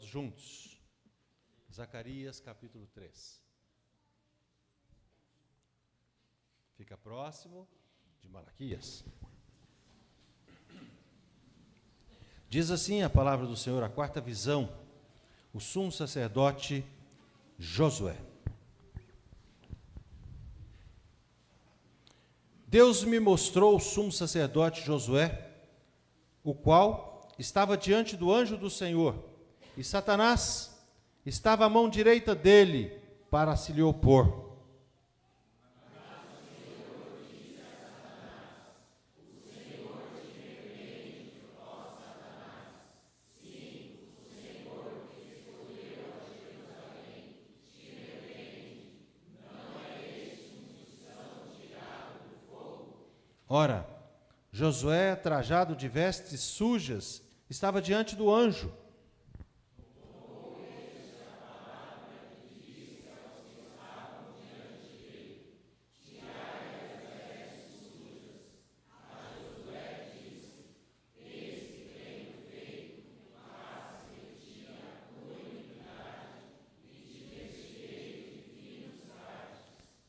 todos juntos. Zacarias, capítulo 3. Fica próximo de Malaquias. Diz assim a palavra do Senhor, a quarta visão, o sumo sacerdote Josué. Deus me mostrou o sumo sacerdote Josué, o qual estava diante do anjo do Senhor, e Satanás estava à mão direita dele para se lhe opor. Ora, Josué, trajado de vestes sujas, estava diante do anjo.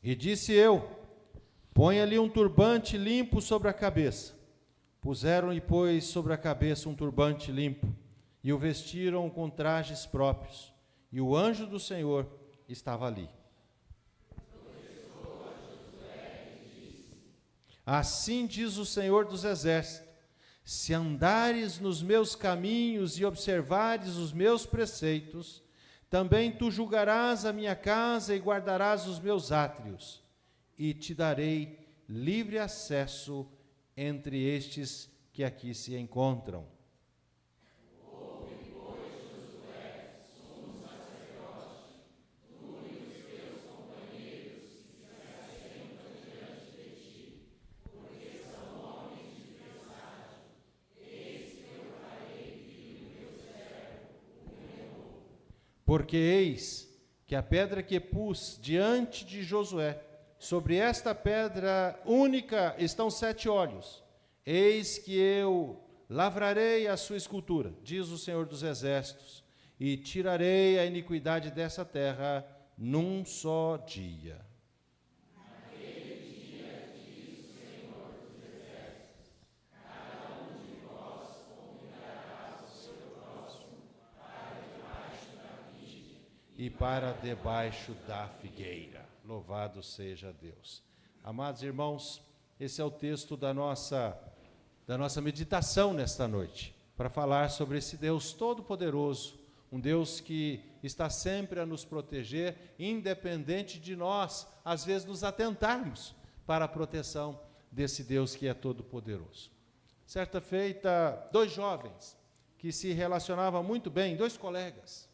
E disse eu: põe-lhe um turbante limpo sobre a cabeça. Puseram-lhe, pois, sobre a cabeça um turbante limpo, e o vestiram com trajes próprios. E o anjo do Senhor estava ali. Assim diz o Senhor dos Exércitos: se andares nos meus caminhos e observares os meus preceitos, também tu julgarás a minha casa e guardarás os meus átrios, e te darei livre acesso entre estes que aqui se encontram. Ouve, pois, Josué, sumo sacerdote, tu e os teus companheiros que se assentam diante de ti, porque são homens de presságio. Eis que eu farei vir o meu servo, o meu. Porque eis que a pedra que pus diante de Josué, sobre esta pedra única estão 7 olhos. Eis que eu lavrarei a sua escultura, diz o Senhor dos Exércitos, e tirarei a iniquidade dessa terra num só dia. Naquele dia, diz o Senhor dos Exércitos, cada um de vós convidará o seu próximo para debaixo da vide e para debaixo da figueira. Louvado seja Deus. Amados irmãos, esse é o texto da nossa meditação nesta noite, para falar sobre esse Deus todo-poderoso, um Deus que está sempre a nos proteger, independente de nós, às vezes, nos atentarmos para a proteção desse Deus que é todo-poderoso. Certa feita, 2 jovens que se relacionavam muito bem, 2 colegas,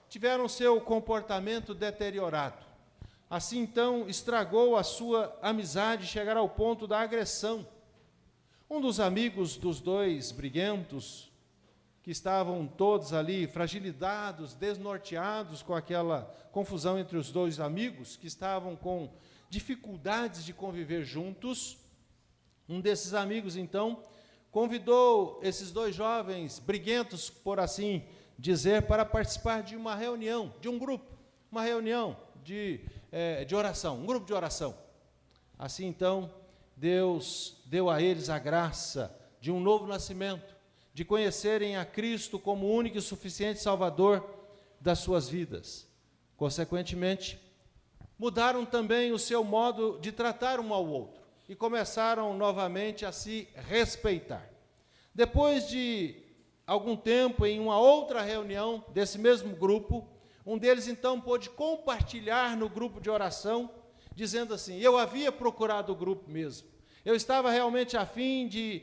tiveram seu comportamento deteriorado. Assim, então, estragou a sua amizade, chegar ao ponto da agressão. Um dos amigos dos 2 briguentos, que estavam todos ali fragilizados, desnorteados com aquela confusão entre os 2 amigos, que estavam com dificuldades de conviver juntos, um desses amigos, então, convidou esses 2 jovens briguentos, por assim dizer, para participar de uma reunião, de um grupo, uma reunião de oração, um grupo de oração. Assim, então, Deus deu a eles a graça de um novo nascimento, de conhecerem a Cristo como único e suficiente Salvador das suas vidas. Consequentemente, mudaram também o seu modo de tratar um ao outro e começaram novamente a se respeitar. Depois de algum tempo, em uma outra reunião desse mesmo grupo, um deles, então, pôde compartilhar no grupo de oração, dizendo assim: eu havia procurado o grupo mesmo. Eu estava realmente a fim de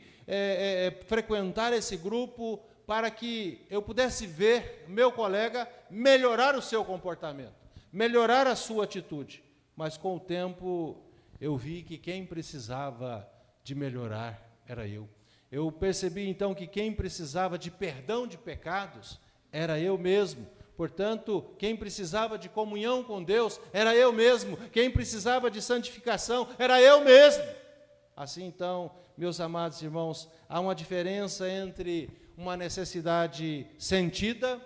frequentar esse grupo para que eu pudesse ver meu colega melhorar o seu comportamento, melhorar a sua atitude. Mas, com o tempo, eu vi que quem precisava de melhorar era eu. Eu percebi, então, que quem precisava de perdão de pecados era eu mesmo. Portanto, quem precisava de comunhão com Deus era eu mesmo. Quem precisava de santificação era eu mesmo. Assim, então, meus amados irmãos, há uma diferença entre uma necessidade sentida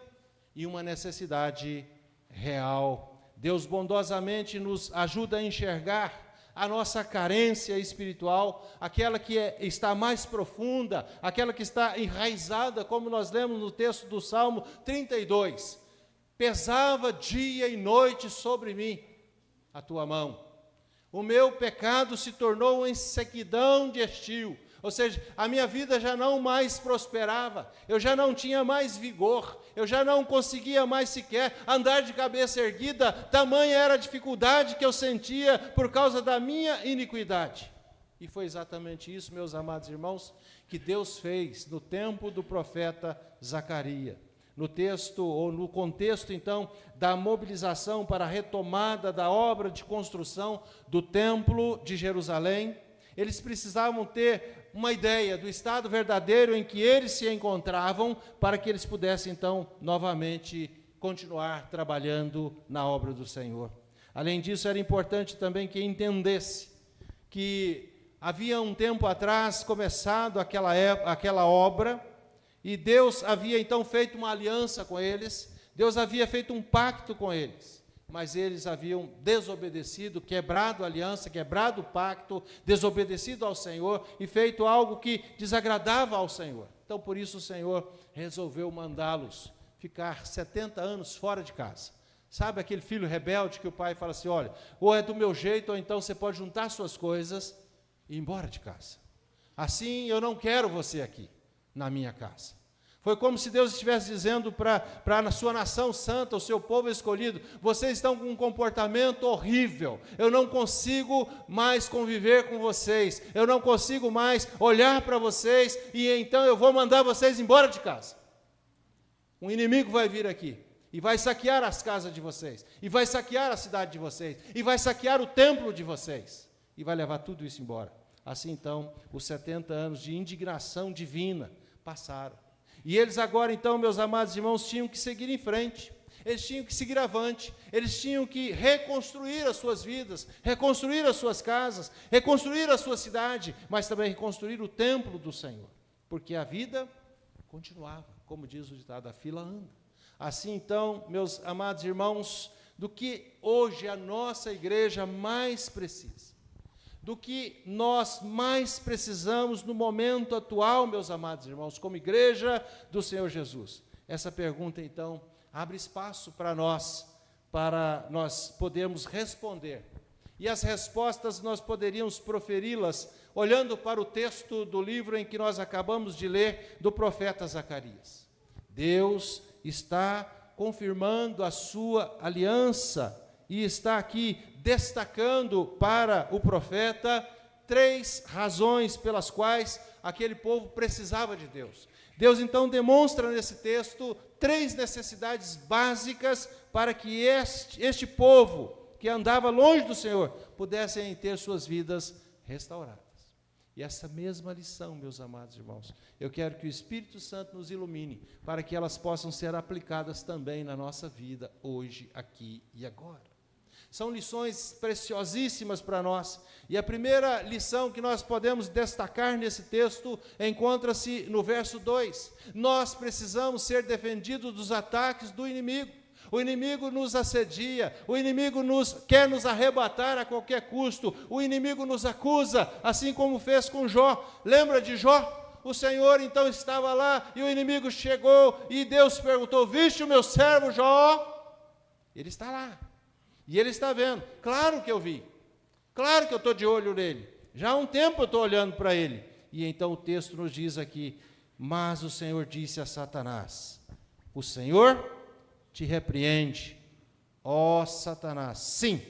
e uma necessidade real. Deus bondosamente nos ajuda a enxergar a nossa carência espiritual, aquela que está mais profunda, aquela que está enraizada, como nós lemos no texto do Salmo 32. Pesava dia e noite sobre mim a tua mão. O meu pecado se tornou em sequidão de estio. Ou seja, a minha vida já não mais prosperava, eu já não tinha mais vigor, eu já não conseguia mais sequer andar de cabeça erguida, tamanha era a dificuldade que eu sentia por causa da minha iniquidade. E foi exatamente isso, meus amados irmãos, que Deus fez no tempo do profeta Zacarias. No texto, ou no contexto, então, da mobilização para a retomada da obra de construção do Templo de Jerusalém, eles precisavam ter uma ideia do estado verdadeiro em que eles se encontravam, para que eles pudessem, então, novamente continuar trabalhando na obra do Senhor. Além disso, era importante também que entendesse que havia um tempo atrás começado aquela obra, e Deus havia então feito uma aliança com eles, Deus havia feito um pacto com eles, mas eles haviam desobedecido, quebrado a aliança, quebrado o pacto, desobedecido ao Senhor e feito algo que desagradava ao Senhor. Então, por isso o Senhor resolveu mandá-los ficar 70 anos fora de casa. Sabe aquele filho rebelde que o pai fala assim, olha, ou é do meu jeito, ou então você pode juntar suas coisas e ir embora de casa. Assim, eu não quero você aqui, na minha casa. Foi como se Deus estivesse dizendo para a sua nação santa, o seu povo escolhido, vocês estão com um comportamento horrível, eu não consigo mais conviver com vocês, eu não consigo mais olhar para vocês, e então eu vou mandar vocês embora de casa. Um inimigo vai vir aqui, e vai saquear as casas de vocês, e vai saquear a cidade de vocês, e vai saquear o templo de vocês, e vai levar tudo isso embora. Assim então, os 70 anos de indignação divina passaram. E eles agora, então, meus amados irmãos, tinham que seguir em frente, eles tinham que seguir avante, eles tinham que reconstruir as suas vidas, reconstruir as suas casas, reconstruir a sua cidade, mas também reconstruir o templo do Senhor, porque a vida continuava, como diz o ditado, a fila anda. Assim, então, meus amados irmãos, do que hoje a nossa igreja mais precisa, do que nós mais precisamos no momento atual, meus amados irmãos, como igreja do Senhor Jesus? Essa pergunta, então, abre espaço para nós podermos responder. E as respostas nós poderíamos proferi-las olhando para o texto do livro em que nós acabamos de ler, do profeta Zacarias. Deus está confirmando a sua aliança e está aqui destacando para o profeta 3 razões pelas quais aquele povo precisava de Deus. Deus então demonstra nesse texto 3 necessidades básicas para que este povo que andava longe do Senhor pudessem ter suas vidas restauradas. E essa mesma lição, meus amados irmãos, eu quero que o Espírito Santo nos ilumine para que elas possam ser aplicadas também na nossa vida hoje, aqui e agora. São lições preciosíssimas para nós, e a primeira lição que nós podemos destacar nesse texto encontra-se no verso 2. Nós precisamos ser defendidos dos ataques do inimigo. O inimigo nos assedia, o inimigo quer nos arrebatar a qualquer custo, o inimigo nos acusa, assim como fez com Jó. Lembra de Jó? O Senhor então estava lá, e o inimigo chegou, e Deus perguntou, viste o meu servo Jó? Ele está lá. E ele está vendo, claro que eu vi, claro que eu estou de olho nele, já há um tempo eu estou olhando para ele. E então o texto nos diz aqui, mas o Senhor disse a Satanás, o Senhor te repreende, ó Satanás. Sim,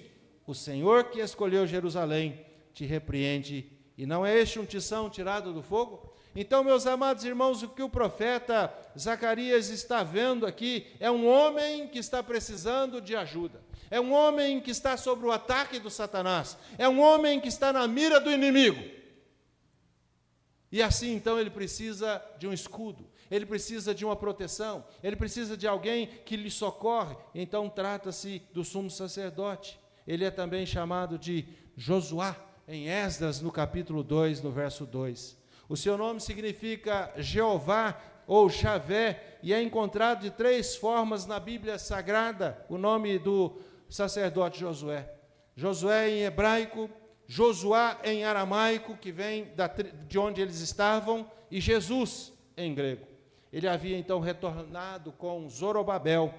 o Senhor que escolheu Jerusalém te repreende, e não é este um tição tirado do fogo? Então, meus amados irmãos, o que o profeta Zacarias está vendo aqui é um homem que está precisando de ajuda, é um homem que está sob o ataque do Satanás, é um homem que está na mira do inimigo. E assim, então, ele precisa de um escudo, ele precisa de uma proteção, ele precisa de alguém que lhe socorre. Então, trata-se do sumo sacerdote. Ele é também chamado de Josuá, em Esdras, no capítulo 2, no verso 2. O seu nome significa Jeová ou Javé, e é encontrado de 3 formas na Bíblia Sagrada o nome do sacerdote Josué. Josué em hebraico, Josuá em aramaico, que vem de onde eles estavam, e Jesus em grego. Ele havia então retornado com Zorobabel,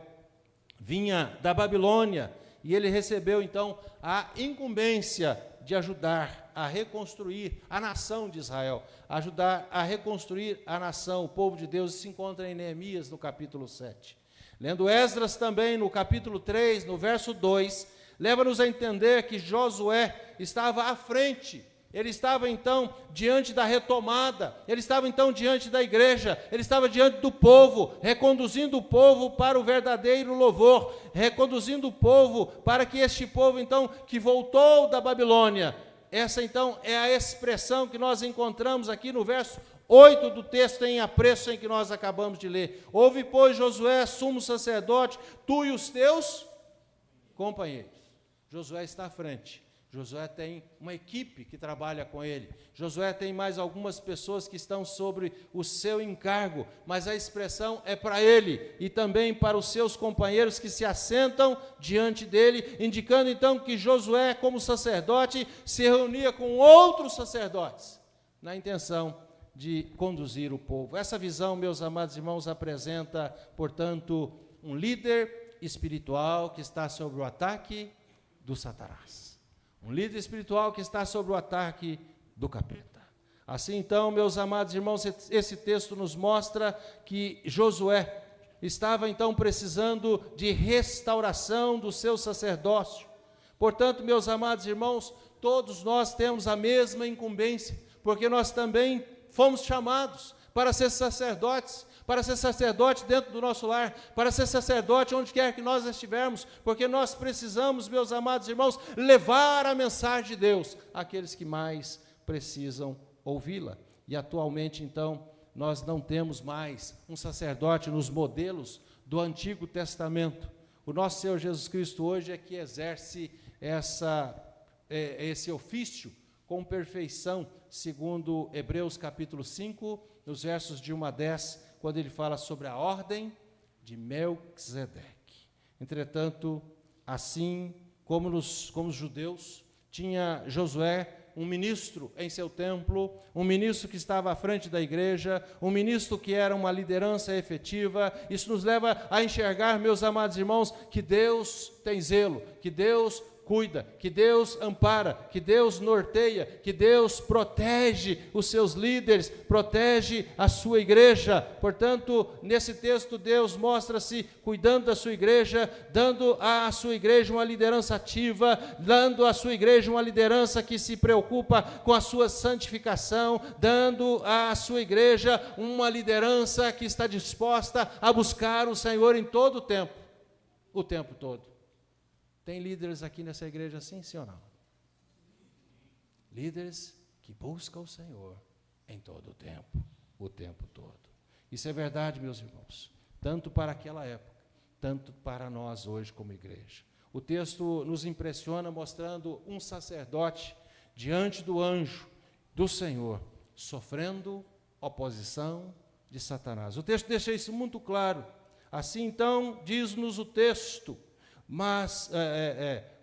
vinha da Babilônia, e ele recebeu então a incumbência de ajudar a reconstruir a nação de Israel, ajudar a reconstruir a nação, o povo de Deus. Isso se encontra em Neemias, no capítulo 7. Lendo Esdras também, no capítulo 3, no verso 2, leva-nos a entender que Josué estava à frente. Ele estava então diante da retomada, ele estava então diante da igreja, ele estava diante do povo, reconduzindo o povo para o verdadeiro louvor, reconduzindo o povo para que este povo então que voltou da Babilônia, essa então é a expressão que nós encontramos aqui no verso 8 do texto em apreço em que nós acabamos de ler. Ouve, pois, Josué, sumo sacerdote, tu e os teus companheiros. Josué está à frente. Josué tem uma equipe que trabalha com ele. Josué tem mais algumas pessoas que estão sobre o seu encargo, mas a expressão é para ele e também para os seus companheiros que se assentam diante dele, indicando então que Josué, como sacerdote, se reunia com outros sacerdotes, na intenção de conduzir o povo. Essa visão, meus amados irmãos, apresenta, portanto, um líder espiritual que está sob o ataque do Satanás. Um líder espiritual que está sob o ataque do capeta. Assim, então, meus amados irmãos, esse texto nos mostra que Josué estava, então, precisando de restauração do seu sacerdócio. Portanto, meus amados irmãos, todos nós temos a mesma incumbência, porque nós também fomos chamados para ser sacerdotes, para ser sacerdote dentro do nosso lar, para ser sacerdote onde quer que nós estivermos, porque nós precisamos, meus amados irmãos, levar a mensagem de Deus àqueles que mais precisam ouvi-la. E atualmente, então, nós não temos mais um sacerdote nos modelos do Antigo Testamento. O nosso Senhor Jesus Cristo hoje é que exerce esse ofício com perfeição, segundo Hebreus capítulo 5, nos versos de 1 a 10, quando ele fala sobre a ordem de Melquisedeque. Entretanto, assim como os judeus, tinha Josué um ministro em seu templo, um ministro que estava à frente da igreja, um ministro que era uma liderança efetiva. Isso nos leva a enxergar, meus amados irmãos, que Deus tem zelo, que Deus cuida, que Deus ampara, que Deus norteia, que Deus protege os seus líderes, protege a sua igreja. Portanto, nesse texto, Deus mostra-se cuidando da sua igreja, dando à sua igreja uma liderança ativa, dando à sua igreja uma liderança que se preocupa com a sua santificação, dando à sua igreja uma liderança que está disposta a buscar o Senhor em todo o tempo todo. Tem líderes aqui nessa igreja assim, sim ou não? Líderes que buscam o Senhor em todo o tempo todo. Isso é verdade, meus irmãos, tanto para aquela época, tanto para nós hoje como igreja. O texto nos impressiona mostrando um sacerdote diante do anjo do Senhor, sofrendo oposição de Satanás. O texto deixa isso muito claro. Assim, então, diz-nos o texto, mas,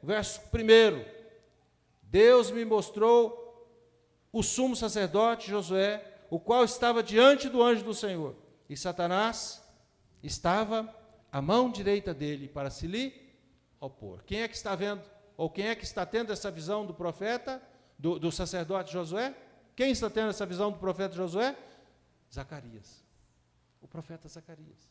verso 1, Deus me mostrou o sumo sacerdote Josué, o qual estava diante do anjo do Senhor, e Satanás estava à mão direita dele para se lhe opor. Quem é que está vendo, ou quem é que está tendo essa visão do profeta, do sacerdote Josué? Quem está tendo essa visão do profeta Josué? Zacarias, o profeta Zacarias.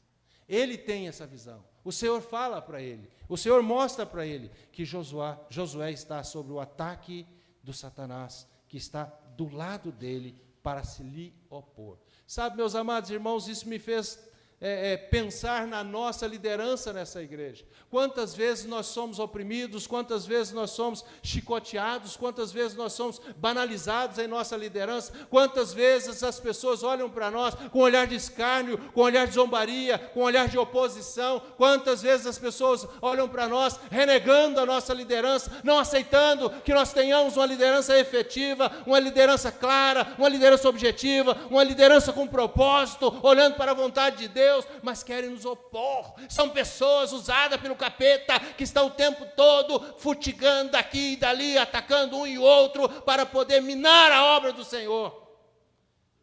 Ele tem essa visão. O Senhor fala para ele, o Senhor mostra para ele que Josué está sob o ataque do Satanás, que está do lado dele para se lhe opor. Sabe, meus amados irmãos, isso me fez pensar na nossa liderança nessa igreja. Quantas vezes nós somos oprimidos, quantas vezes nós somos chicoteados, quantas vezes nós somos banalizados em nossa liderança, quantas vezes as pessoas olham para nós com olhar de escárnio, com olhar de zombaria, com olhar de oposição, quantas vezes as pessoas olham para nós renegando a nossa liderança, não aceitando que nós tenhamos uma liderança efetiva, uma liderança clara, uma liderança objetiva, uma liderança com propósito, olhando para a vontade de Deus, mas querem nos opor. São pessoas usadas pelo capeta, que estão o tempo todo futigando daqui e dali, atacando um e outro, para poder minar a obra do Senhor.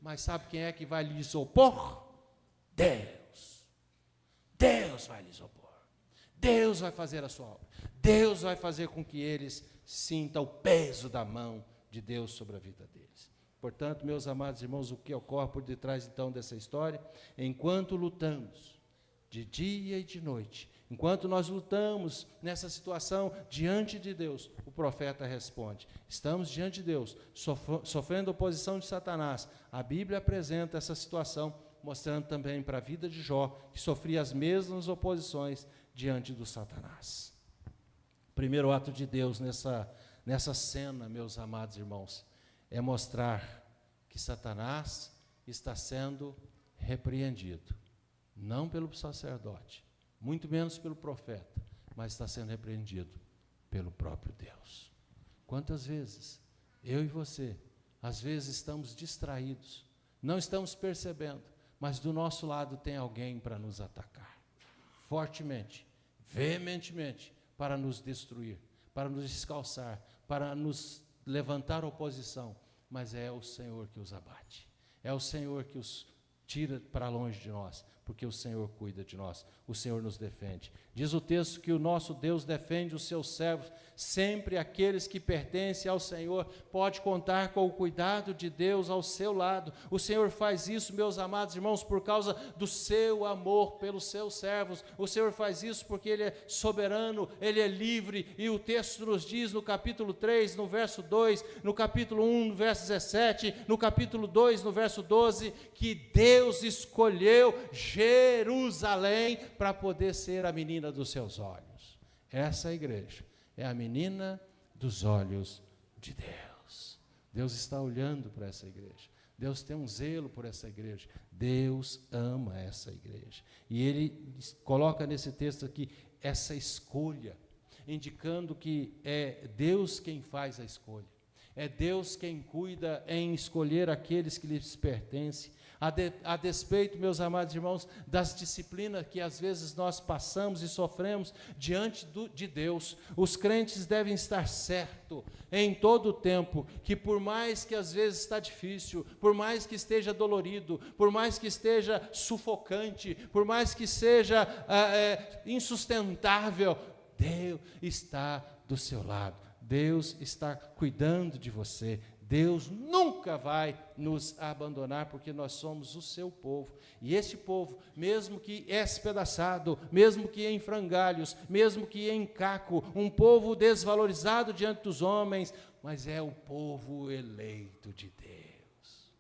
Mas sabe quem é que vai lhes opor? Deus. Deus vai lhes opor. Deus vai fazer a sua obra. Deus vai fazer com que eles sintam o peso da mão de Deus sobre a vida deles. Portanto, meus amados irmãos, o que ocorre por detrás então dessa história? Enquanto lutamos de dia e de noite, enquanto nós lutamos nessa situação diante de Deus, o profeta responde: estamos diante de Deus, sofrendo oposição de Satanás. A Bíblia apresenta essa situação, mostrando também para a vida de Jó, que sofria as mesmas oposições diante do Satanás. O primeiro ato de Deus nessa cena, meus amados irmãos, é mostrar que Satanás está sendo repreendido, não pelo sacerdote, muito menos pelo profeta, mas está sendo repreendido pelo próprio Deus. Quantas vezes eu e você, às vezes estamos distraídos, não estamos percebendo, mas do nosso lado tem alguém para nos atacar, fortemente, veementemente, para nos destruir, para nos descalçar, para nos levantar oposição, mas é o Senhor que os abate, é o Senhor que os tira para longe de nós, porque o Senhor cuida de nós, o Senhor nos defende. Diz o texto que o nosso Deus defende os seus servos, sempre aqueles que pertencem ao Senhor, pode contar com o cuidado de Deus ao seu lado. O Senhor faz isso, meus amados irmãos, por causa do seu amor pelos seus servos. O Senhor faz isso porque Ele é soberano, Ele é livre, e o texto nos diz no capítulo 3, no verso 2, no capítulo 1, no verso 17, no capítulo 2, no verso 12, que Deus escolheu Jerusalém para poder ser a menina dos seus olhos. Essa igreja é a menina dos olhos de Deus. Deus está olhando para essa igreja. Deus tem um zelo por essa igreja. Deus ama essa igreja. E Ele coloca nesse texto aqui essa escolha, indicando que é Deus quem faz a escolha. É Deus quem cuida em escolher aqueles que lhes pertencem. A despeito, meus amados irmãos, das disciplinas que às vezes nós passamos e sofremos diante de Deus, os crentes devem estar certos em todo o tempo, que por mais que às vezes está difícil, por mais que esteja dolorido, por mais que esteja sufocante, por mais que seja insustentável, Deus está do seu lado, Deus está cuidando de você. Deus nunca vai nos abandonar, porque nós somos o seu povo. E esse povo, mesmo que espedaçado, mesmo que em frangalhos, mesmo que em caco, um povo desvalorizado diante dos homens, mas é o povo eleito de Deus.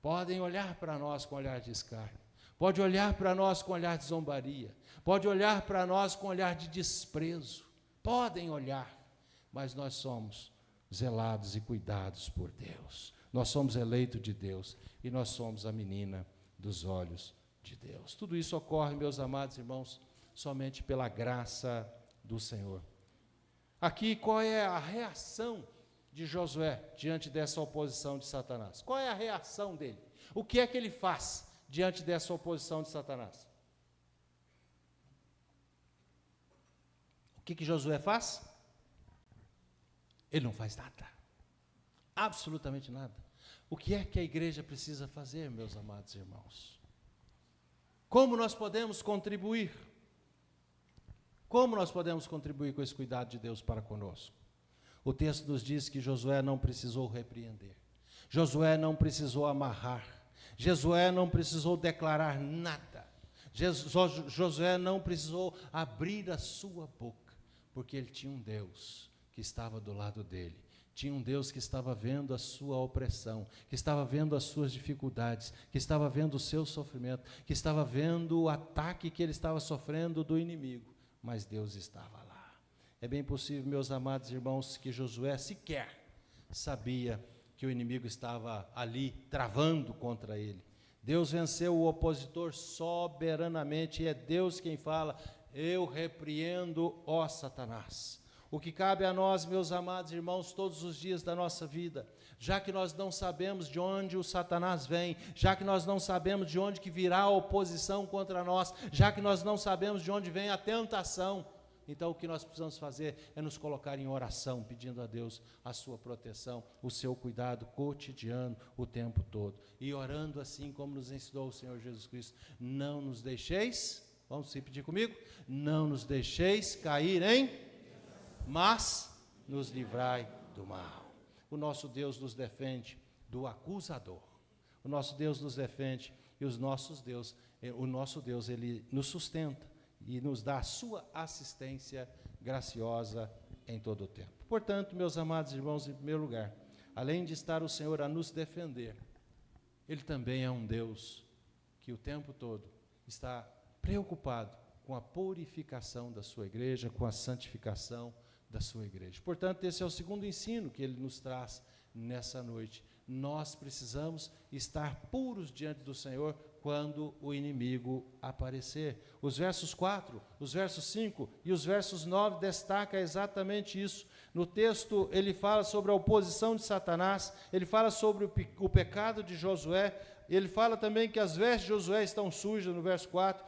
Podem olhar para nós com olhar de escárnio, pode olhar para nós com olhar de zombaria, pode olhar para nós com olhar de desprezo, podem olhar, mas nós somos zelados e cuidados por Deus. Nós somos eleitos de Deus e nós somos a menina dos olhos de Deus. Tudo isso ocorre, meus amados irmãos, somente pela graça do Senhor. Aqui, qual é a reação de Josué diante dessa oposição de Satanás? Qual é a reação dele? O que é que ele faz diante dessa oposição de Satanás? O que Josué faz? Ele não faz nada, absolutamente nada. O que é que a igreja precisa fazer, meus amados irmãos? Como nós podemos contribuir? Como nós podemos contribuir com esse cuidado de Deus para conosco? O texto nos diz que Josué não precisou repreender, Josué não precisou amarrar, Josué não precisou declarar nada, Josué não precisou abrir a sua boca, porque ele tinha um Deus que estava do lado dele, Tinha um Deus que estava vendo a sua opressão, que estava vendo as suas dificuldades, que estava vendo o seu sofrimento, que estava vendo o ataque que ele estava sofrendo do inimigo, mas Deus estava lá. É bem possível, meus amados irmãos, que Josué sequer sabia que o inimigo estava ali travando contra ele. Deus venceu o opositor soberanamente, e é Deus quem fala: eu repreendo, ó Satanás. O que cabe a nós, meus amados irmãos, todos os dias da nossa vida, já que nós não sabemos de onde o Satanás vem, já que nós não sabemos de onde que virá a oposição contra nós, já que nós não sabemos de onde vem a tentação, então o que nós precisamos fazer é nos colocar em oração, pedindo a Deus a sua proteção, o seu cuidado cotidiano, o tempo todo. E orando assim como nos ensinou o Senhor Jesus Cristo: não nos deixeis, vamos repetir comigo, não nos deixeis cair em... mas nos livrai do mal. O nosso Deus nos defende do acusador. O nosso Deus nos defende e o nosso Deus, Ele nos sustenta e nos dá a sua assistência graciosa em todo o tempo. Portanto, meus amados irmãos, em primeiro lugar, além de estar o Senhor a nos defender, Ele também é um Deus que o tempo todo está preocupado com a purificação da sua igreja, com a santificação da sua igreja. Portanto, esse é o segundo ensino que ele nos traz nessa noite. Nós precisamos estar puros diante do Senhor quando o inimigo aparecer. Os versos 4, os versos 5 e os versos 9 destacam exatamente isso. No texto, ele fala sobre a oposição de Satanás, ele fala sobre o pecado de Josué, ele fala também que as vestes de Josué estão sujas, no verso 4,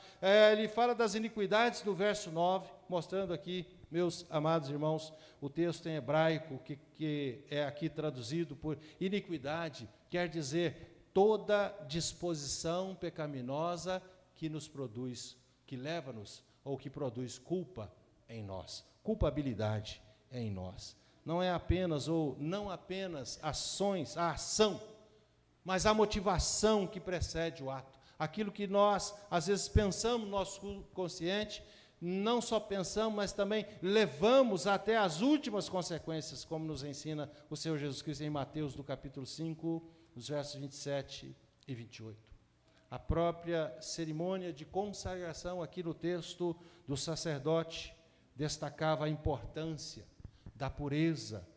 ele fala das iniquidades, no verso 9, mostrando aqui, meus amados irmãos, o texto em hebraico, que é aqui traduzido por iniquidade, quer dizer toda disposição pecaminosa que nos produz, que leva-nos, ou que produz culpa em nós, culpabilidade em nós. Não é apenas, ou não apenas ações, a ação, mas a motivação que precede o ato. Aquilo que nós, às vezes, pensamos no nosso consciente, não só pensamos, mas também levamos até as últimas consequências, como nos ensina o Senhor Jesus Cristo em Mateus, no capítulo 5, os versos 27 e 28. A própria cerimônia de consagração, aqui no texto do sacerdote, destacava a importância da pureza,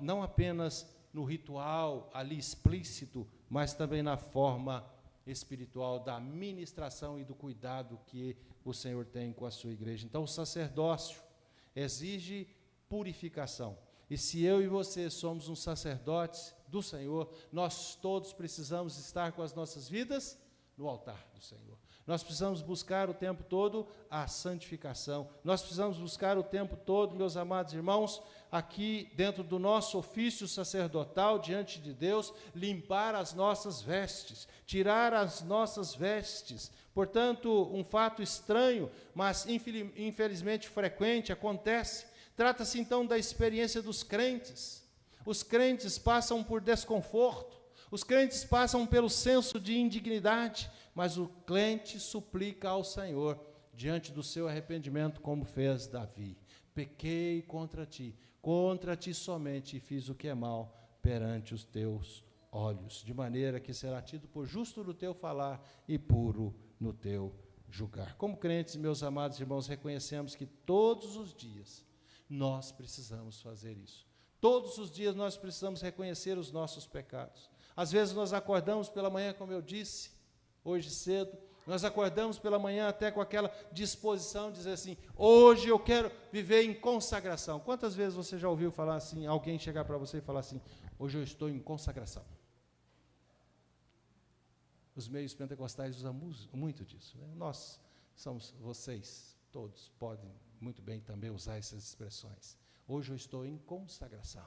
não apenas no ritual ali explícito, mas também na forma espiritual da ministração e do cuidado que o Senhor tem com a sua igreja. Então, o sacerdócio exige purificação. E se eu e você somos uns sacerdotes do Senhor, nós todos precisamos estar com as nossas vidas no altar do Senhor. Nós precisamos buscar o tempo todo a santificação. Nós precisamos buscar o tempo todo, meus amados irmãos, aqui dentro do nosso ofício sacerdotal diante de Deus, limpar as nossas vestes, tirar as nossas vestes. Portanto, um fato estranho, mas infelizmente frequente, acontece. Trata-se então da experiência dos crentes. Os crentes passam por desconforto, os crentes passam pelo senso de indignidade, mas o crente suplica ao Senhor, diante do seu arrependimento, como fez Davi: pequei contra ti somente, e fiz o que é mal perante os teus olhos, de maneira que será tido por justo no teu falar e puro no teu julgar. Como crentes, meus amados irmãos, reconhecemos que todos os dias nós precisamos fazer isso. Todos os dias nós precisamos reconhecer os nossos pecados. Às vezes nós acordamos pela manhã, como eu disse, hoje cedo, nós acordamos pela manhã até com aquela disposição de dizer assim: hoje eu quero viver em consagração. Quantas vezes você já ouviu falar assim, alguém chegar para você e falar assim: hoje eu estou em consagração? Os meios pentecostais usam muito disso, né? Nós somos, vocês todos podem muito bem também usar essas expressões. Hoje eu estou em consagração.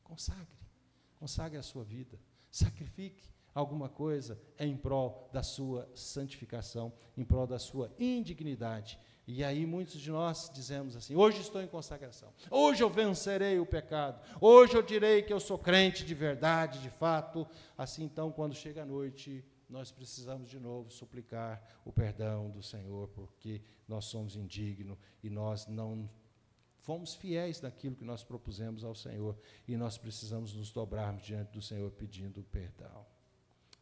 Consagre a sua vida, sacrifique alguma coisa em prol da sua santificação, em prol da sua indignidade. E aí muitos de nós dizemos assim: hoje estou em consagração, hoje eu vencerei o pecado, hoje eu direi que eu sou crente de verdade, de fato. Assim então, quando chega a noite, nós precisamos de novo suplicar o perdão do Senhor, porque nós somos indignos e nós não fomos fiéis naquilo que nós propusemos ao Senhor, e nós precisamos nos dobrarmos diante do Senhor pedindo perdão.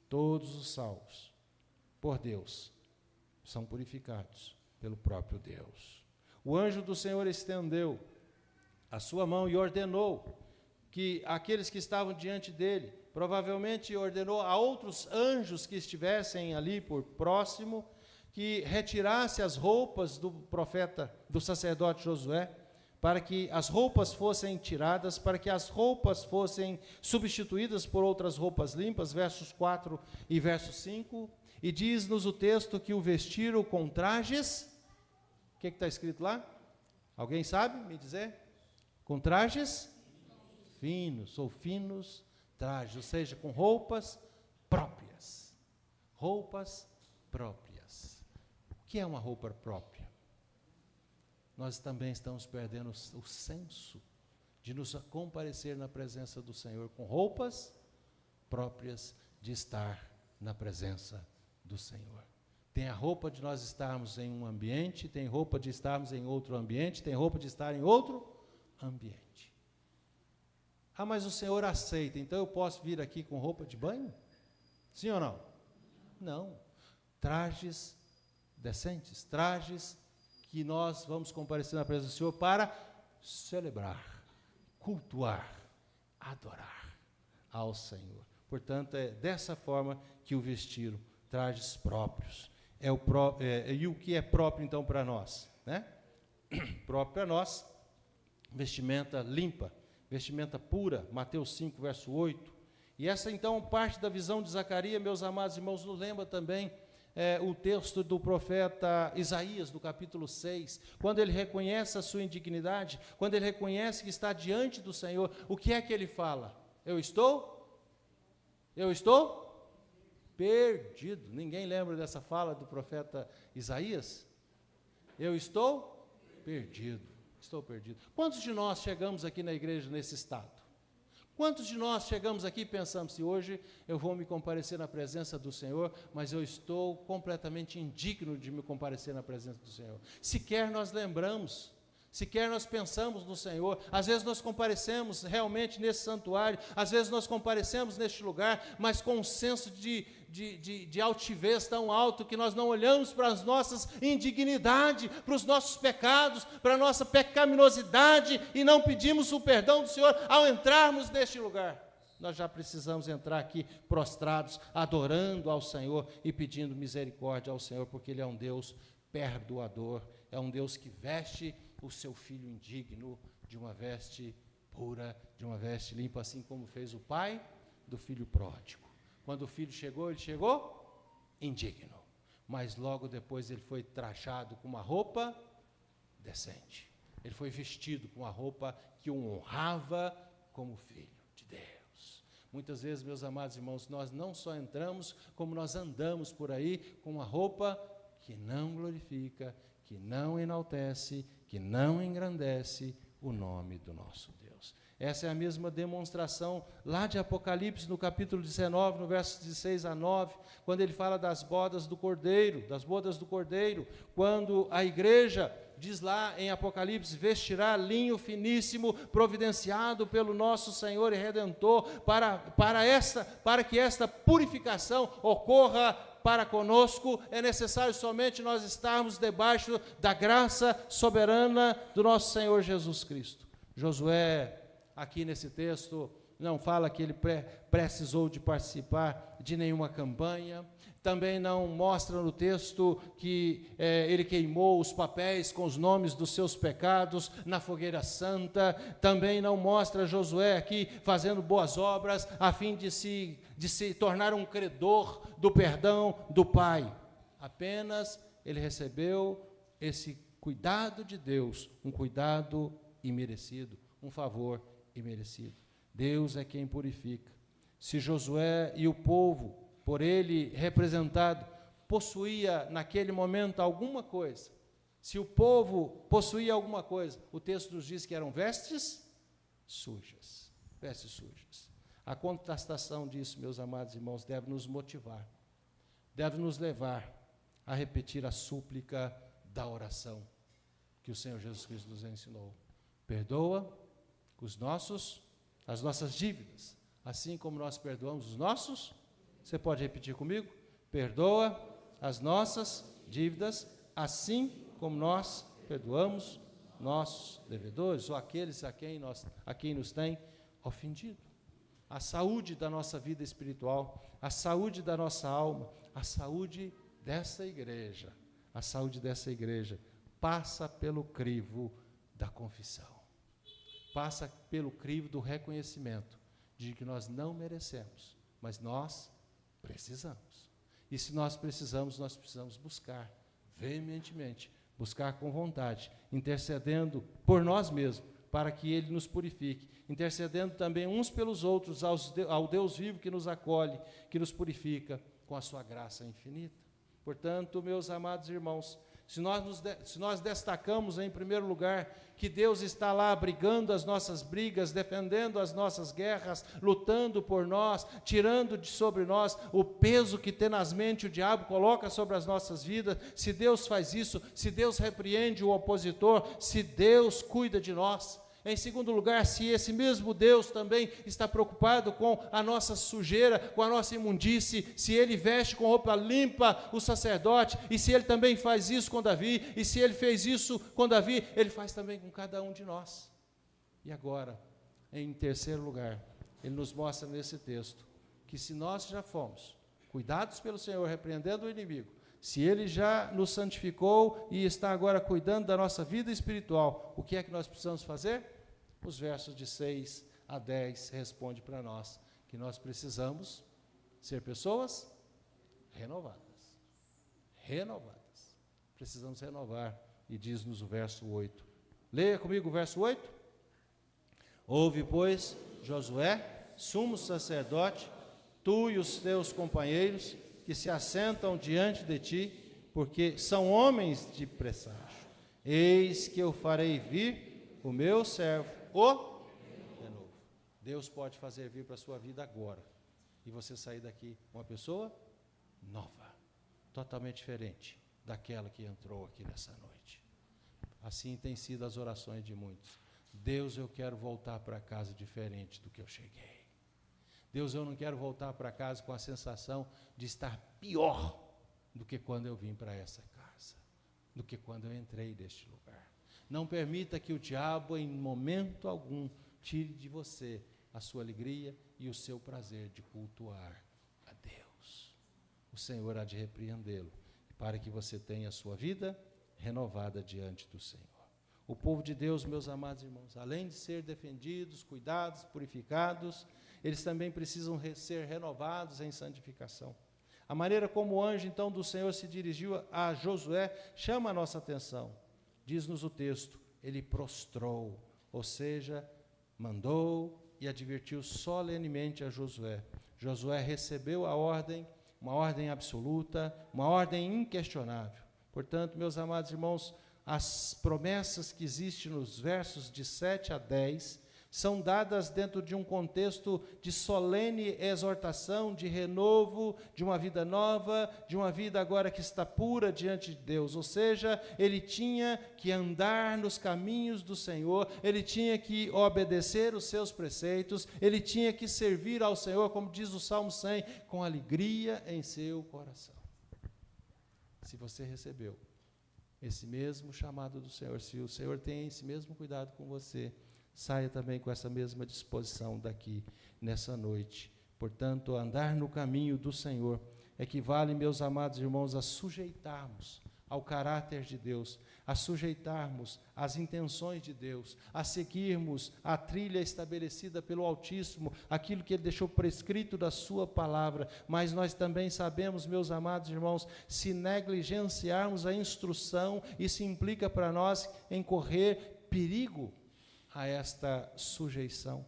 Todos os salvos por Deus são purificados pelo próprio Deus. O anjo do Senhor estendeu a sua mão e ordenou que aqueles que estavam diante dele, provavelmente ordenou a outros anjos que estivessem ali por próximo, que retirasse as roupas do profeta, do sacerdote Josué, para que as roupas fossem tiradas, para que as roupas fossem substituídas por outras roupas limpas, versos 4 e verso 5, e diz-nos o texto que o vestiram com trajes. O que está escrito lá? Alguém sabe me dizer? Com trajes finos, ou finos trajes, ou seja, com roupas próprias. Roupas próprias. O que é uma roupa própria? Nós também estamos perdendo o senso de nos comparecer na presença do Senhor com roupas próprias de estar na presença do Senhor. Tem a roupa de nós estarmos em um ambiente, tem roupa de estarmos em outro ambiente, tem roupa de estar em outro ambiente. Ah, mas o Senhor aceita, então eu posso vir aqui com roupa de banho? Sim ou não? Não. Trajes decentes, trajes que nós vamos comparecer na presença do Senhor para celebrar, cultuar, adorar ao Senhor. Portanto, é dessa forma que o vestiram, trajes próprios. E o que é próprio, então, para nós? Né? Próprio para nós, vestimenta limpa, vestimenta pura, Mateus 5, verso 8. E essa, então, parte da visão de Zacarias, meus amados irmãos, nos lembra também o texto do profeta Isaías, do capítulo 6, quando ele reconhece a sua indignidade, quando ele reconhece que está diante do Senhor, o que é que ele fala? Eu estou perdido. Ninguém lembra dessa fala do profeta Isaías? Eu estou perdido. Estou perdido. Quantos de nós chegamos aqui na igreja nesse estado? Quantos de nós chegamos aqui e pensamos, se hoje eu vou me comparecer na presença do Senhor, mas eu estou completamente indigno de me comparecer na presença do Senhor? Sequer nós lembramos, sequer nós pensamos no Senhor. Às vezes nós comparecemos realmente nesse santuário, às vezes nós comparecemos neste lugar, mas com um senso de altivez tão alto que nós não olhamos para as nossas indignidades, para os nossos pecados, para a nossa pecaminosidade e não pedimos o perdão do Senhor ao entrarmos neste lugar. Nós já precisamos entrar aqui prostrados, adorando ao Senhor e pedindo misericórdia ao Senhor, porque Ele é um Deus perdoador, é um Deus que veste o seu filho indigno de uma veste pura, de uma veste limpa, assim como fez o pai do filho pródigo. Quando o filho chegou, ele chegou indigno, mas logo depois ele foi trajado com uma roupa decente. Ele foi vestido com uma roupa que o honrava como filho de Deus. Muitas vezes, meus amados irmãos, nós não só entramos, como nós andamos por aí com uma roupa que não glorifica, que não enaltece, que não engrandece o nome do nosso Deus. Essa é a mesma demonstração lá de Apocalipse, no capítulo 19, no verso de 6 a 9, quando ele fala das bodas do Cordeiro, quando a igreja, diz lá em Apocalipse, vestirá linho finíssimo, providenciado pelo nosso Senhor e Redentor, para que esta purificação ocorra para conosco. É necessário somente nós estarmos debaixo da graça soberana do nosso Senhor Jesus Cristo. Josué, aqui nesse texto, não fala que ele precisou de participar de nenhuma campanha, também não mostra no texto que ele queimou os papéis com os nomes dos seus pecados na fogueira santa, também não mostra Josué aqui fazendo boas obras a fim de se tornar um credor do perdão do Pai. Apenas ele recebeu esse cuidado de Deus, um cuidado imerecido, um favor imerecido. Deus é quem purifica. Se Josué e o povo, por ele representado, possuía naquele momento alguma coisa, se o povo possuía alguma coisa, o texto nos diz que eram vestes sujas. Vestes sujas. A contestação disso, meus amados irmãos, deve nos motivar, deve nos levar a repetir a súplica da oração que o Senhor Jesus Cristo nos ensinou. Perdoa as nossas dívidas, assim como nós perdoamos os nossos. Você pode repetir comigo? Perdoa as nossas dívidas, assim como nós perdoamos nossos devedores, ou aqueles a quem nos tem ofendido. A saúde da nossa vida espiritual, a saúde da nossa alma, a saúde dessa igreja, passa pelo crivo da confissão, passa pelo crivo do reconhecimento de que nós não merecemos, mas nós precisamos. E se nós precisamos buscar veementemente, buscar com vontade, intercedendo por nós mesmos, para que Ele nos purifique, intercedendo também uns pelos outros ao Deus vivo que nos acolhe, que nos purifica com a sua graça infinita. Portanto, meus amados irmãos, se nós destacamos em primeiro lugar que Deus está lá abrigando as nossas brigas, defendendo as nossas guerras, lutando por nós, tirando de sobre nós o peso que tenazmente o diabo coloca sobre as nossas vidas, se Deus faz isso, se Deus repreende o opositor, se Deus cuida de nós. Em segundo lugar, se esse mesmo Deus também está preocupado com a nossa sujeira, com a nossa imundície, se Ele veste com roupa limpa o sacerdote, e se Ele também faz isso com Davi, e se Ele fez isso com Davi, Ele faz também com cada um de nós. E agora, em terceiro lugar, Ele nos mostra nesse texto, que se nós já fomos cuidados pelo Senhor, repreendendo o inimigo, se Ele já nos santificou e está agora cuidando da nossa vida espiritual, o que é que nós precisamos fazer? Os versos de 6 a 10 respondem para nós que nós precisamos ser pessoas renovadas. Renovadas. Precisamos renovar. E diz-nos o verso 8. Leia comigo o verso 8. Ouve, pois, Josué, sumo sacerdote, tu e os teus companheiros, que se assentam diante de ti, porque são homens de presságio. Eis que eu farei vir o meu servo, de novo. Deus pode fazer vir para a sua vida agora, e você sair daqui uma pessoa nova, totalmente diferente daquela que entrou aqui nessa noite. Assim tem sido as orações de muitos. Deus, eu quero voltar para casa diferente do que eu cheguei. Deus, eu não quero voltar para casa com a sensação de estar pior do que quando eu vim para essa casa, do que quando eu entrei neste lugar. Não permita que o diabo, em momento algum, tire de você a sua alegria e o seu prazer de cultuar a Deus. O Senhor há de repreendê-lo, para que você tenha a sua vida renovada diante do Senhor. O povo de Deus, meus amados irmãos, além de ser defendidos, cuidados, purificados, eles também precisam ser renovados em santificação. A maneira como o anjo, então, do Senhor se dirigiu a Josué chama a nossa atenção. Diz-nos o texto, ele prostrou, ou seja, mandou e advertiu solenemente a Josué. Josué recebeu a ordem, uma ordem absoluta, uma ordem inquestionável. Portanto, meus amados irmãos, as promessas que existem nos versos de 7 a 10 são dadas dentro de um contexto de solene exortação, de renovo, de uma vida nova, de uma vida agora que está pura diante de Deus. Ou seja, ele tinha que andar nos caminhos do Senhor, ele tinha que obedecer os seus preceitos, ele tinha que servir ao Senhor, como diz o Salmo 100, com alegria em seu coração. Se você recebeu esse mesmo chamado do Senhor, se o Senhor tem esse mesmo cuidado com você, saia também com essa mesma disposição daqui, nessa noite. Portanto, andar no caminho do Senhor equivale, meus amados irmãos, a sujeitarmos ao caráter de Deus, a sujeitarmos às intenções de Deus, a seguirmos a trilha estabelecida pelo Altíssimo, aquilo que Ele deixou prescrito da sua palavra. Mas nós também sabemos, meus amados irmãos, se negligenciarmos a instrução, isso implica para nós em correr perigo a esta sujeição.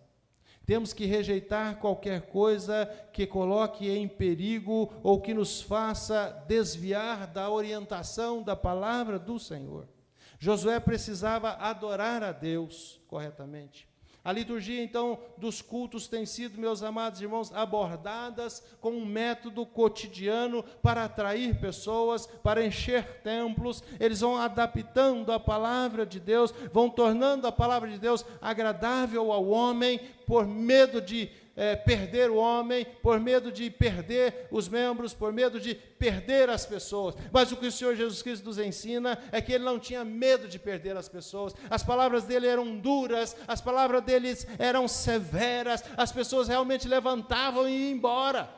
Temos que rejeitar qualquer coisa que coloque em perigo ou que nos faça desviar da orientação da palavra do Senhor. Josué precisava adorar a Deus corretamente. A liturgia, então, dos cultos tem sido, meus amados irmãos, abordadas com um método cotidiano para atrair pessoas, para encher templos. Eles vão adaptando a palavra de Deus, vão tornando a palavra de Deus agradável ao homem, por medo de perder o homem, por medo de perder os membros, por medo de perder as pessoas. Mas o que o Senhor Jesus Cristo nos ensina é que Ele não tinha medo de perder as pessoas. As palavras dele eram duras, as palavras deles eram severas, as pessoas realmente levantavam e iam embora,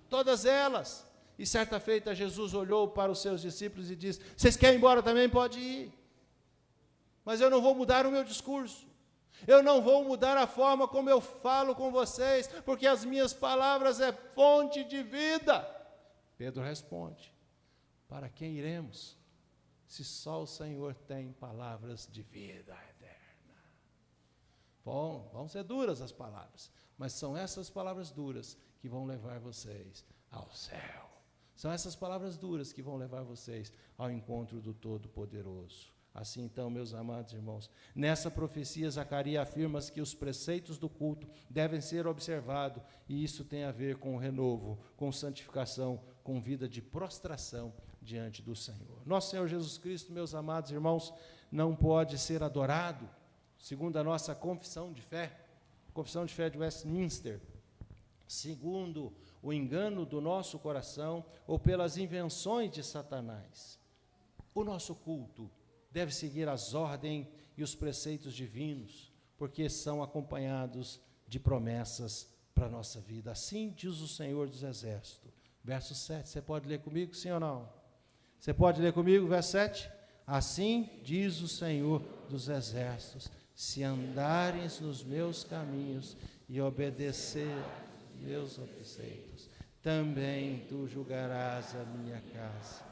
todas elas. E certa feita Jesus olhou para os seus discípulos e disse: vocês querem ir embora também? Pode ir, mas eu não vou mudar o meu discurso. Eu não vou mudar a forma como eu falo com vocês, porque as minhas palavras é fonte de vida. Pedro responde: para quem iremos, se só o Senhor tem palavras de vida eterna? Bom, vão ser duras as palavras, mas são essas palavras duras que vão levar vocês ao céu. São essas palavras duras que vão levar vocês ao encontro do Todo-Poderoso. Assim, então, meus amados irmãos, nessa profecia, Zacarias afirma que os preceitos do culto devem ser observados, e isso tem a ver com o renovo, com santificação, com vida de prostração diante do Senhor. Nosso Senhor Jesus Cristo, meus amados irmãos, não pode ser adorado, segundo a nossa confissão de fé de Westminster, segundo o engano do nosso coração ou pelas invenções de Satanás. O nosso culto deve seguir as ordens e os preceitos divinos, porque são acompanhados de promessas para a nossa vida. Assim diz o Senhor dos Exércitos. Verso 7, você pode ler comigo, sim ou não? Você pode ler comigo, verso 7? Assim diz o Senhor dos Exércitos: se andares nos meus caminhos e obedecer meus preceitos, também tu julgarás a minha casa,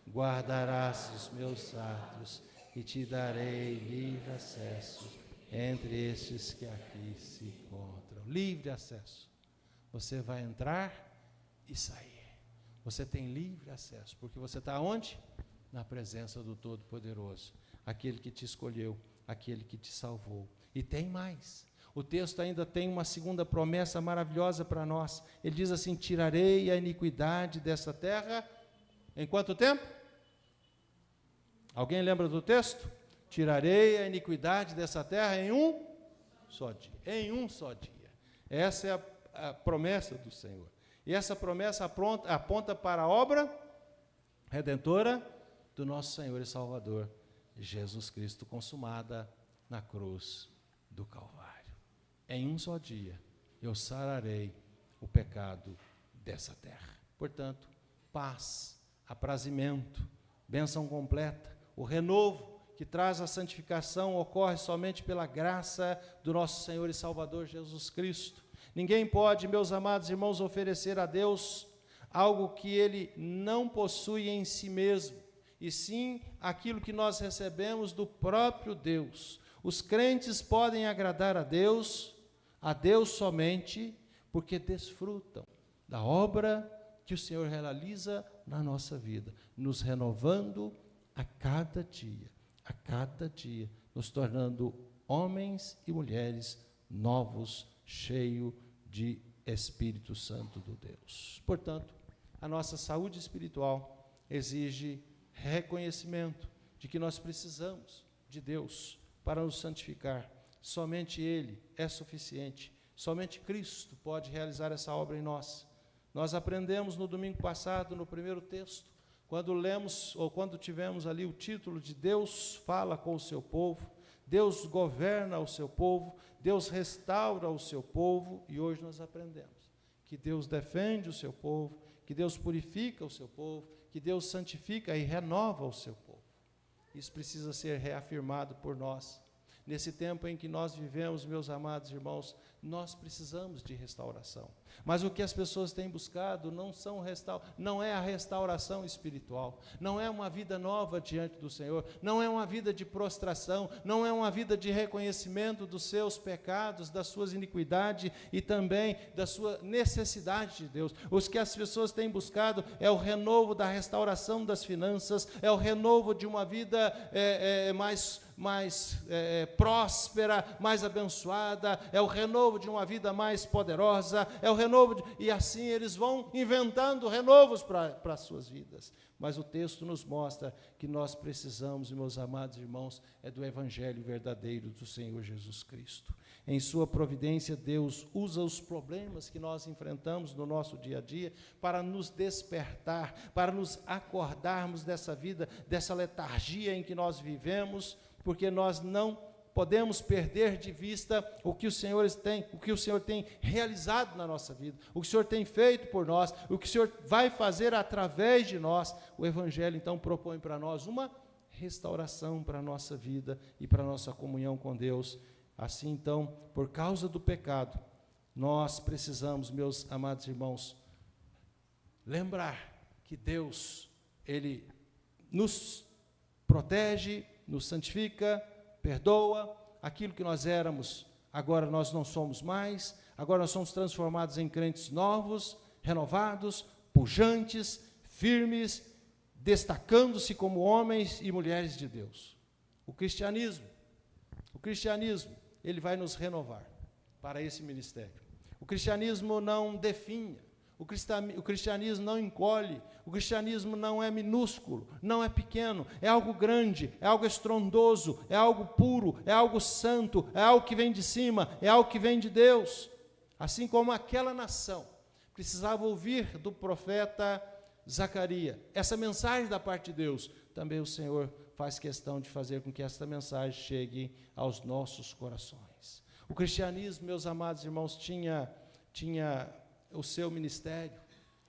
guardarás os meus atos, e te darei livre acesso entre estes que aqui se encontram. Livre acesso. Você vai entrar e sair. Você tem livre acesso, porque você está onde? Na presença do Todo-Poderoso, aquele que te escolheu, aquele que te salvou. E tem mais. O texto ainda tem uma segunda promessa maravilhosa para nós. Ele diz assim: tirarei a iniquidade dessa terra em quanto tempo? Alguém lembra do texto? Tirarei a iniquidade dessa terra em um só dia. Em um só dia. Essa é a promessa do Senhor. E essa promessa aponta para a obra redentora do nosso Senhor e Salvador, Jesus Cristo, consumada na cruz do Calvário. Em um só dia eu sararei o pecado dessa terra. Portanto, paz, aprazimento, bênção completa, o renovo que traz a santificação ocorre somente pela graça do nosso Senhor e Salvador Jesus Cristo. Ninguém pode, meus amados irmãos, oferecer a Deus algo que Ele não possui em si mesmo, e sim aquilo que nós recebemos do próprio Deus. Os crentes podem agradar a Deus somente porque desfrutam da obra que o Senhor realiza na nossa vida, nos renovando a cada dia, nos tornando homens e mulheres novos, cheios de Espírito Santo do Deus. Portanto, a nossa saúde espiritual exige reconhecimento de que nós precisamos de Deus para nos santificar. Somente Ele é suficiente, somente Cristo pode realizar essa obra em nós. Nós aprendemos no domingo passado, no primeiro texto, quando lemos, ou quando tivemos ali o título de Deus fala com o seu povo, Deus governa o seu povo, Deus restaura o seu povo, e hoje nós aprendemos que Deus defende o seu povo, que Deus purifica o seu povo, que Deus santifica e renova o seu povo. Isso precisa ser reafirmado por nós. Nesse tempo em que nós vivemos, meus amados irmãos, nós precisamos de restauração. Mas o que as pessoas têm buscado não é a restauração espiritual, não é uma vida nova diante do Senhor, não é uma vida de prostração, não é uma vida de reconhecimento dos seus pecados, das suas iniquidades e também da sua necessidade de Deus. O que as pessoas têm buscado é o renovo da restauração das finanças, é o renovo de uma vida mais próspera, mais abençoada, é o renovo de uma vida mais poderosa, é o renovo, e assim eles vão inventando renovos para as suas vidas. Mas o texto nos mostra que nós precisamos, meus amados irmãos, do evangelho verdadeiro do Senhor Jesus Cristo. Em sua providência, Deus usa os problemas que nós enfrentamos no nosso dia a dia para nos despertar, para nos acordarmos dessa vida, dessa letargia em que nós vivemos, porque nós não podemos perder de vista o que o Senhor tem realizado na nossa vida, o que o Senhor tem feito por nós, o que o Senhor vai fazer através de nós. O Evangelho, então, propõe para nós uma restauração para a nossa vida e para a nossa comunhão com Deus. Assim, então, por causa do pecado, nós precisamos, meus amados irmãos, lembrar que Deus, Ele nos protege, nos santifica, perdoa. Aquilo que nós éramos, agora nós não somos mais, agora nós somos transformados em crentes novos, renovados, pujantes, firmes, destacando-se como homens e mulheres de Deus. O cristianismo, ele vai nos renovar para esse ministério. O cristianismo não definha, o cristianismo não encolhe, o cristianismo não é minúsculo, não é pequeno, é algo grande, é algo estrondoso, é algo puro, é algo santo, é algo que vem de cima, é algo que vem de Deus. Assim como aquela nação precisava ouvir do profeta Zacarias essa mensagem da parte de Deus, também o Senhor faz questão de fazer com que esta mensagem chegue aos nossos corações. O cristianismo, meus amados irmãos, tinha o seu ministério,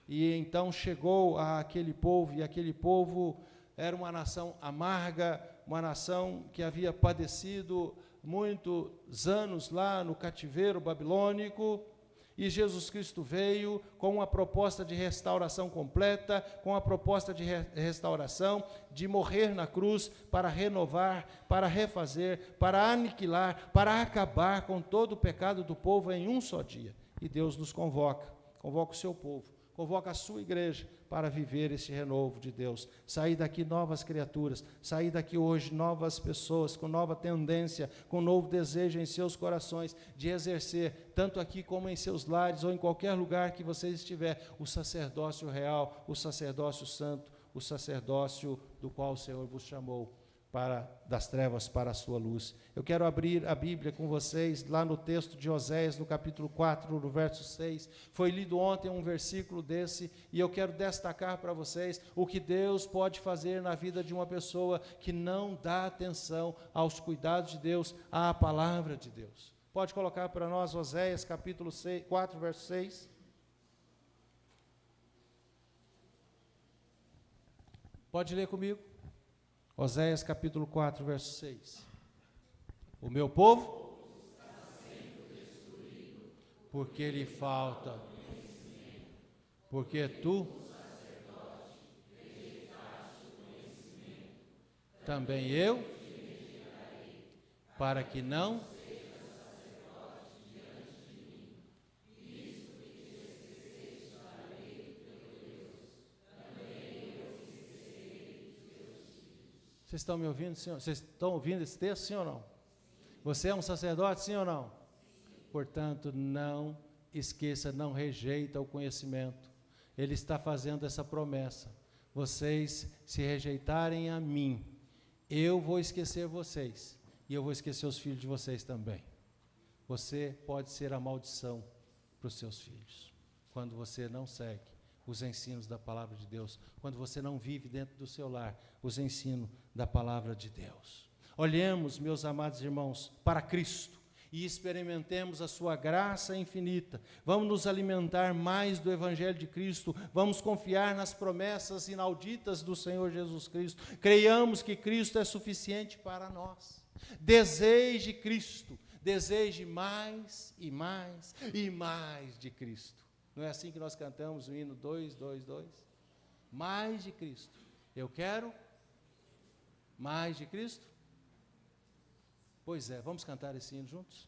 e então chegou àquele povo, e aquele povo era uma nação amarga, uma nação que havia padecido muitos anos lá no cativeiro babilônico, e Jesus Cristo veio com uma proposta de restauração completa, com a proposta de restauração, de morrer na cruz para renovar, para refazer, para aniquilar, para acabar com todo o pecado do povo em um só dia. E Deus nos convoca o seu povo, convoca a sua igreja para viver esse renovo de Deus, sair daqui novas criaturas, sair daqui hoje novas pessoas, com nova tendência, com novo desejo em seus corações, de exercer, tanto aqui como em seus lares, ou em qualquer lugar que você estiver, o sacerdócio real, o sacerdócio santo, o sacerdócio do qual o Senhor vos chamou, das trevas para a sua luz. Eu quero abrir a Bíblia com vocês, lá no texto de Oséias, no capítulo 4, no verso 6, foi lido ontem um versículo desse, e eu quero destacar para vocês o que Deus pode fazer na vida de uma pessoa que não dá atenção aos cuidados de Deus, à palavra de Deus. Pode colocar para nós Oséias, capítulo 4, verso 6. Pode ler comigo? Oséias capítulo 4, verso 6. O meu povo está sendo destruído, porque lhe falta conhecimento, porque tu, sacerdote, rejeitaste o conhecimento, também eu te rejeitarei, para que não sejas sacerdote diante de mim, visto que te esqueceste da lei do teu Deus, também eu te esquecerei dos teus filhos. Vocês estão me ouvindo, senhor? Vocês estão ouvindo esse texto, sim ou não? Você é um sacerdote, sim ou não? Portanto, não esqueça, não rejeita o conhecimento. Ele está fazendo essa promessa. Vocês se rejeitarem a mim, eu vou esquecer vocês, e eu vou esquecer os filhos de vocês também. Você pode ser a maldição para os seus filhos, quando você não segue os ensinos da palavra de Deus, quando você não vive dentro do seu lar os ensinos da palavra de Deus. Olhemos, meus amados irmãos, para Cristo e experimentemos a sua graça infinita. Vamos nos alimentar mais do Evangelho de Cristo, vamos confiar nas promessas inauditas do Senhor Jesus Cristo. Creiamos que Cristo é suficiente para nós. Deseje Cristo, deseje mais e mais e mais de Cristo. Não é assim que nós cantamos o hino 222? Mais de Cristo. Eu quero mais de Cristo? Pois é, vamos cantar esse hino juntos?